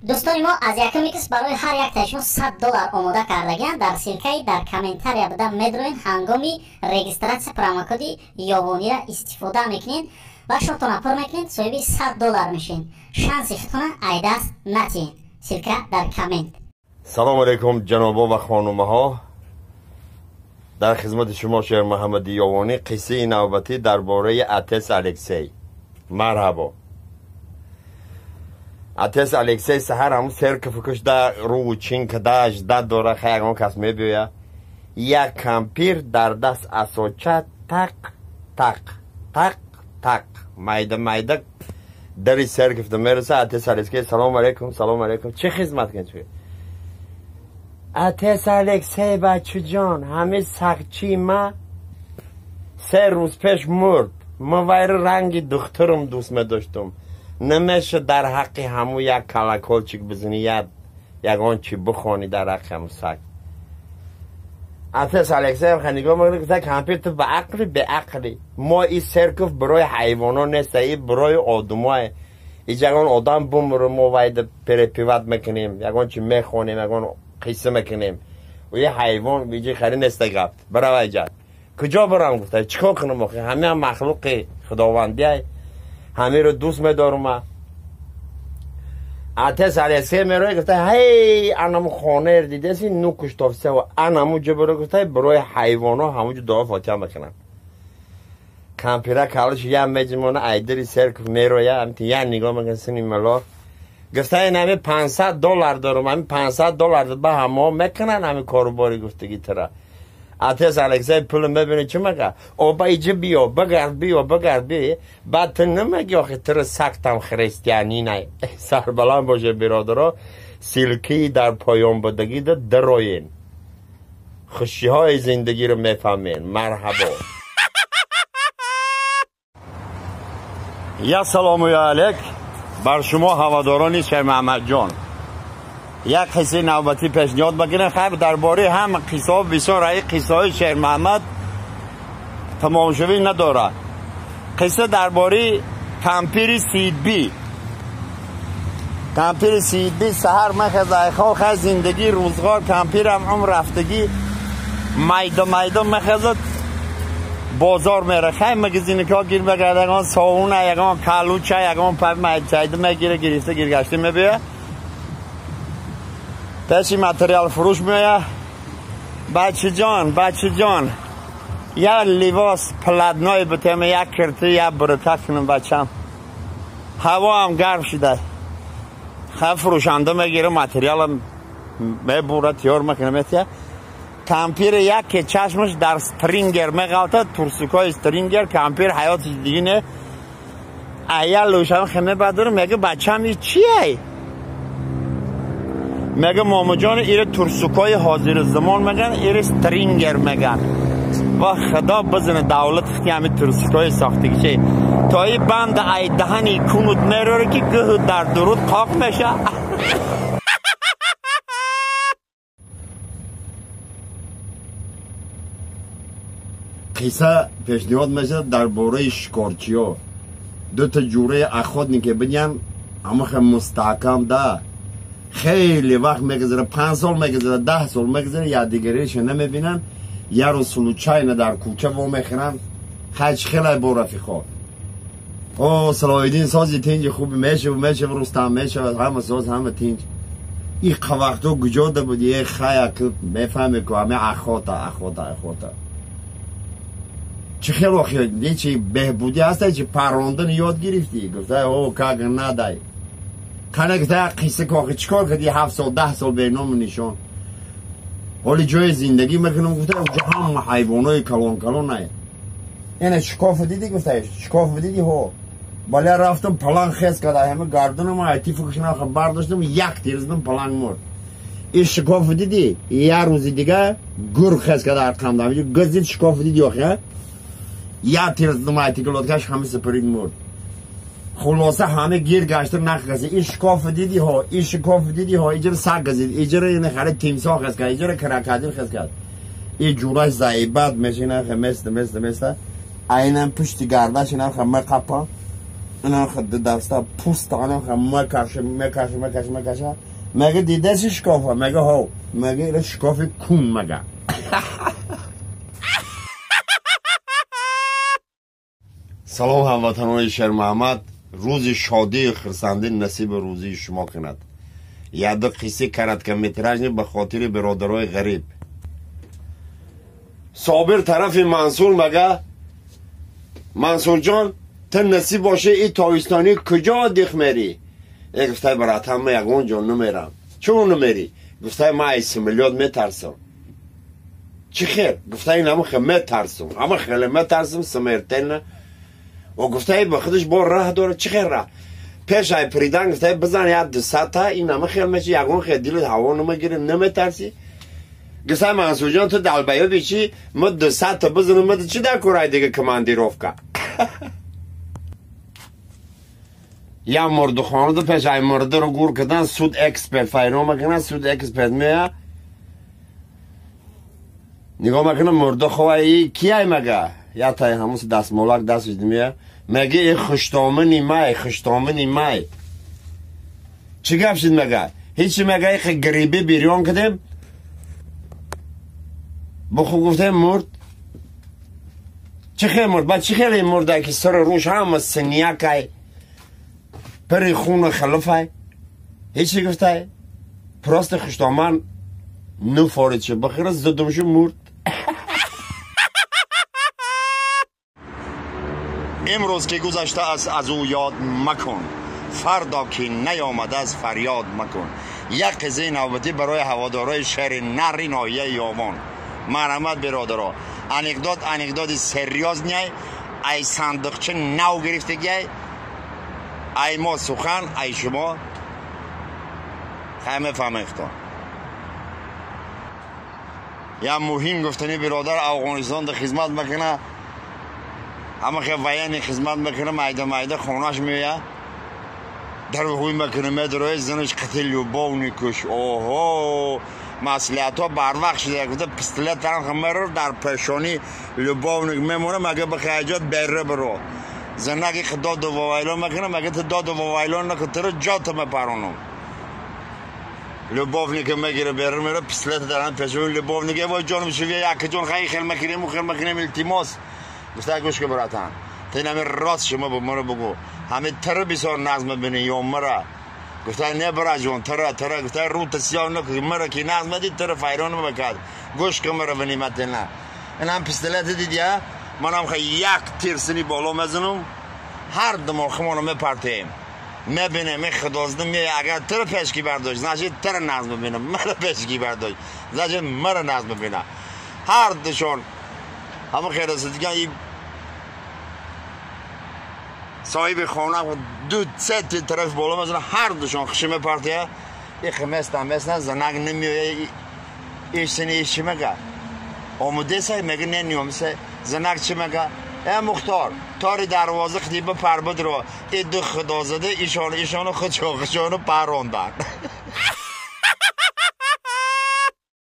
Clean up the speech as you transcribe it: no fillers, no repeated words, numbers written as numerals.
دوستان ما از یکم کس برای هر یک تایشون $100 آماده کردگن. در سیرکای در کامنتاری بده میدروین هنگامی رجیستراسیون پروموکودی یابانی را استفاده میکنین و شما پر میکنین صاحب $100 میشین. شانسی خودتون ای دست نتین. سیرکا در کامنت. سلام علیکم جنابا و خانومه ها، در خدمت شما شیر محمدی یابانی. قصه نوبتی درباره آتش الکسی. مرحبا. آتش الکسی سحر همون سرک فکش در رو چین کداش داره خیلی کس میبیه یک کمپیر در دست اساچه تق تق تق تق مایده مایده دری سرک میرسه. آتش الکسی سلام علیکم سلام علیکم، چه خدمت کنید توی آتش الکسی بچه جان؟ همه سقچی ما 3 روز پیش مرد. ما ویر رنگ دخترم دوست داشتم. نمیشه در حق همو یک کلکلچیک بزنی یک آنچی بخوانی در حق همو سگ. آتش الکسی هم خنیگاه مگه که کامپیوتر به عقلی به عقلی. ما این سرکف برای حیوانا نیست، این برای آدمای. ایجاگان آدم بمره ما باید پر پیوت میکنیم، یکان چی میخونیم، یکان قصه میکنیم و یه حیوان بیجی خری نیست گفت برای ایجاد کجا برام گفته چیکار کنم آخه؟ همه هم مخلوق خداوندی های، همه رو دوست میدارم. آتش الکسی میروی گفته هی انمو خانه دیده سی نو کشتافسه و انمو جبرو گفته برای حیوان ها همونجا دعا فاتحه میکنن. کمپیره کالش یه مجموعه ایدری سرک میروی همتی یه نگاه میکن سنی ملار گفته این همه $500 دارم، همه $500 به همه میکنن همه کاروباری گفتگی تره. آتش الکسی پول میبینه چه مگه؟ او با ایجا بیا بگرد بیا بگرد بیا بعد تو نمیگی آخه تر سکتم خریستیانی نه. سربلند باشه برادرها، سیلکی در پایان بدگی دراین خوشی های زندگی رو میفهمین. مرحبا. یا سلام علیک بر شما هواداران شیر محمد جان. یک قصه نوبتی پیشنهاد بگیرم خیلی درباره هم قصه ها بسیار ای قصه های شیر محمد تمام شوی نداره. قصه درباره کمپیر سید بی. کمپیر سید بی سهر مخزه خواه زندگی روزگار کمپیر هم عمر رفتگی مایده مایده مخزد بازار میره. خیلی مگزینه که ها گیر بگرده یکان ساونه یکان کلوچه یکان پای مایده میگیره گریفته گیرگشته میبیه پیشی متریال فروش میایه. بچه جان یا لباس پلدنای بتیم یک کرتی یا برتک کنم بچم. هوا هم گرم شده خیلی فروشنده میگیره متریال هم میبوره تیار میکنه میتیه. کمپیر یک که چشمش در استرینگر میگالته ترسوکای استرینگر کمپیر حیاتش دیگه نه. ایا لوشم خمه بداره میگه بچم این چیه؟ میگه ماما جان ایره ترسوکای حاضر زمان میگن ایره استرینگر میگن. و خدا بزنه دولت خیلی همه ترسوکای ساختگی چه تا ای بند ای دهنی کنود میره که گه در درود قاق میشه. قصه پیشنهاد میشه درباره شکارچی ها. 2 تا جوره اخواد که بگم اما خیلی مستحکم ده خیلی وقت میگذره 5 سال میگذره 10 سال میگذره یادگاریش نمیبینن. یه روز سلوچاینه در کوچه و میخرن خیلی با رفیقا او صلاحیدین سازی تینج خوب میشه و میشه و رستم میشه و همه ساز همه تینج این وقتا گجاده بود. یه خیلی که میفهمی که همه اخواتا چه خیلی وقتی یه چی بهبودی هسته چی پراندن یاد گرفتی گفته او کاغ ندای کنه که قصه که چیکار کردی 7 سال 10 سال به نام نشان حالی جای زندگی میکنم گفته اونجا هم حیوانای کلان نه. اینه شکاف دیدی گفته شکاف دیدی ها بالا رفتم پلنگ خیز کرده همه گردنم ما ایتی فکشنا خبر داشتم یک تیرزدم پلنگ مرد. این شکاف دیدی یه روز دیگه گرگ خیز کرده ارقام دارم گزید شکاف دیدی آخه یک تیرزدم ایتی کلاتکش همه سپرید مرد. خلاصه همه گیر گشتر نخگزید. این شکاف دیدی ها ایجر سگ گزید ایجر اینه خیلی تیمسا خز کرد ایجر کرکادیل خز کرد. این جورای زعیبت میشه نه مثل اینم پشت گردش اینم خمه قپا انا خد دستا پوست آنها خم مکشه مگه دیده چی شکافه مگه ها مگه ایره شکاف کون مگه سلام هموطنان شهر محمد روز شادی و خرسنده نصیب روزی شما کند یاد قصه کرد که میتراژ به خاطر برادرای غریب صابر طرف منصور مگه منصور جان تا نصیب باشه ای تاویستانی کجا دیخ میری گفته برات هم یگون جان نمیرم چون نمیری گفته ما ای سمیلیاد میترسم چی خیر گفته این همه خیلی میترسم همه خیلی میترسم سمیرتن نه و گفته به خودش با راه داره چی خیر راه پیش های پریدن گفته بزن یاد 200 تا این همه خیلی میشه یگون خیلی دیلت هوا نمیگیره نمیترسی گفته منصور جان تو دلبیا بیچی ما 200 تا بزنم ما چی در کورای دیگه کماندیروفکا یا مرد خانه دو پیش های مرده رو گور کردن سود اکسپرت فایرو مکنن سود اکسپرت میه نگاه مکنن مرده خواهی کی های مگه یا تای همون دست مولک دست میه مگه ای خشتامنی مای چی گفت شد مگه هیچی مگه ای گریبی بیریان کدیم بخو گفته مرد چی خیلی مرد بعد چی خیلی مرده که سر روش هم سنیاک های پری خون خلف های هیچی گفته پراست خشتامن نو فارد شد بخیر زدمشو مرد امروز که گذشته از او یاد مکن فردا که نیامده از فریاد مکن یک قضیه نوبتی برای هوادارای شهر نری ناحیه یاوان مرحمت برادرها انکدوت سریاز نیای ای صندوقچه نو گرفته گی ای ما سخن ای شما همه فهمیختان یا مهم گفتنی برادر افغانستان در خدمت میکنه اما که ویانی خدمت میکنه مایده خونش میویه در بخوی میکنه میدروی زنش قتل لوباونی کش اوهو مسئولیت ها بر وقت شده گفته پستلت ترم خمر در پشانی لوباونی میمونه مگه بخیجات بیره برو زنگی که داد و وایلان میکنه مگه تو داد و وایلان نکن تر جات میپرانم لوباونی که میگیره بیره میره پستلت درن پشانی لوباونی که وای جانم شویه یک جان خیلی میکنیم و خیلی میکنیم التماس گفته گوش که براتن تا این همه راست شما با مرا بگو همه تره بسیار نظم بینی یا مرا گفته نه برا جون تره گفته رو تسیار نکن مرا که نظم دید تره فیران بکرد گوش که مرا بنیمت نه این هم پستلت دیدی ها من هم خیلی یک تیرسنی بالا مزنم هر دماغ خمانو میپرتیم میبینه میخدازده میگه اگر تره پیشکی برداشت نشید تره نظم بینه مرا پیشکی برداشت نشید مرا نظم بینه هر دشون همه خیلی رسید دیگه این صاحب خانه دو سه طرف بالا مزنه هر دوشان خشمه پرتیه یه خمستن زنگ نمیوه ایش سنی ایش چی مگه آموده سای مگه نمیومسه زنگ چی مگه ای مختار تاری دروازه خطیبه پر بدرو ای دو خدا زده ایشانو خودشانو پروندن